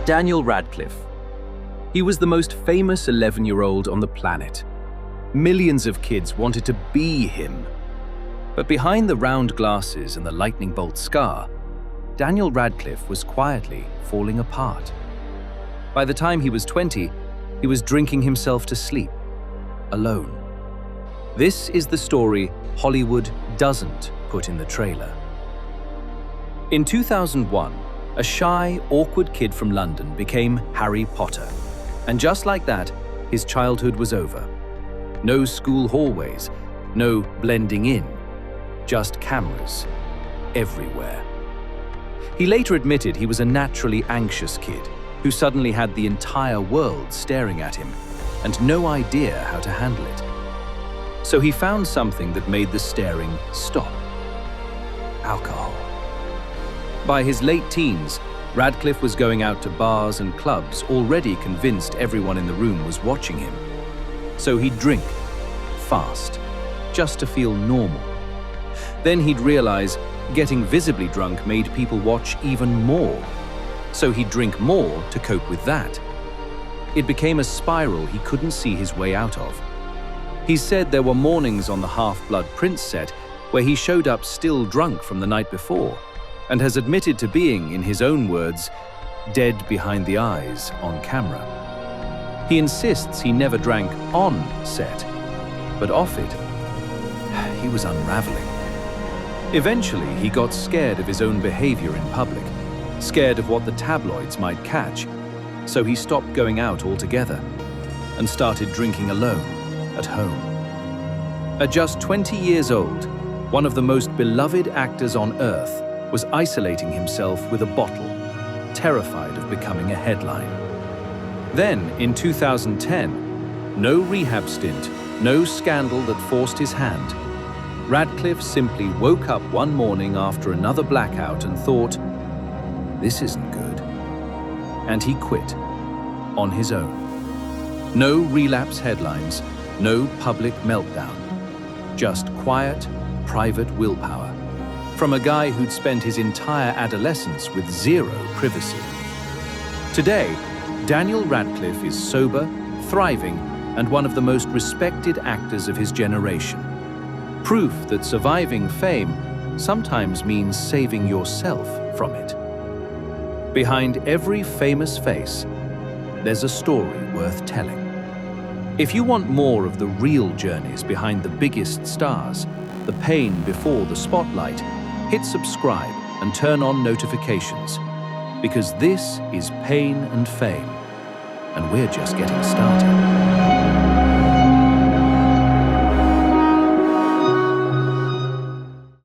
Daniel Radcliffe. He was the most famous 11-year-old on the planet. Millions of kids wanted to be him. But behind the round glasses and the lightning bolt scar, Daniel Radcliffe was quietly falling apart. By the time he was 20, he was drinking himself to sleep, alone. This is the story Hollywood doesn't put in the trailer. In 2001, a shy, awkward kid from London became Harry Potter. And just like that, his childhood was over. No school hallways, no blending in, just cameras everywhere. He later admitted he was a naturally anxious kid who suddenly had the entire world staring at him and no idea how to handle it. So he found something that made the staring stop: alcohol. By his late teens, Radcliffe was going out to bars and clubs, already convinced everyone in the room was watching him. So he'd drink, fast, just to feel normal. Then he'd realize getting visibly drunk made people watch even more. So he'd drink more to cope with that. It became a spiral he couldn't see his way out of. He said there were mornings on the Half-Blood Prince set where he showed up still drunk from the night before, and has admitted to being, in his own words, dead behind the eyes on camera. He insists he never drank on set, but off it, he was unraveling. Eventually, he got scared of his own behavior in public, scared of what the tabloids might catch, so he stopped going out altogether and started drinking alone at home. At just 20 years old, one of the most beloved actors on earth was isolating himself with a bottle, terrified of becoming a headline. Then, in 2010, no rehab stint, no scandal that forced his hand, Radcliffe simply woke up one morning after another blackout and thought, "This isn't good." And he quit, on his own. No relapse headlines, no public meltdown, just quiet, private willpower. From a guy who'd spent his entire adolescence with zero privacy. Today, Daniel Radcliffe is sober, thriving, and one of the most respected actors of his generation. Proof that surviving fame sometimes means saving yourself from it. Behind every famous face, there's a story worth telling. If you want more of the real journeys behind the biggest stars, the pain before the spotlight, hit subscribe and turn on notifications, because this is Pain and Fame, and we're just getting started.